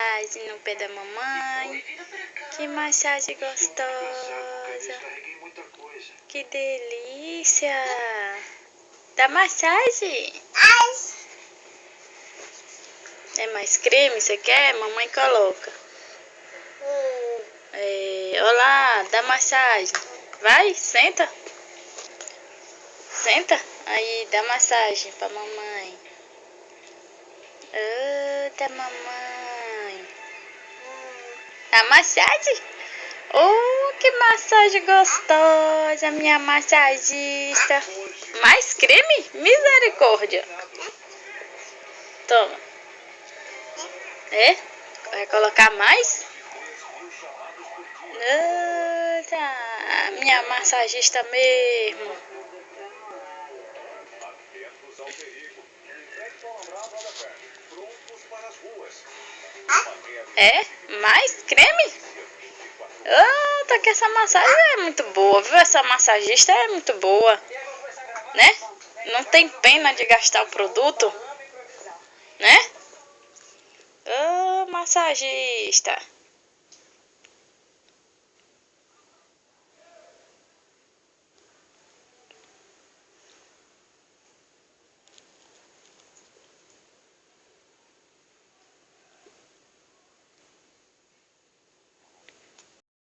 Massagem no pé da mamãe. Que massagem gostosa. Que delícia. Dá massagem. É mais creme, você quer? Mamãe coloca. Olá, dá massagem. Vai, senta. Senta. Aí, dá massagem pra mamãe. Da mamãe. A massagem? Oh, que massagem gostosa, minha massagista. Mais creme? Misericórdia. Toma. Vai colocar mais? Tá. Minha massagista mesmo. Mais creme? Tá que essa massagem é muito boa, viu? Essa massagista é muito boa, né? Não tem pena de gastar o produto, né? Massagista.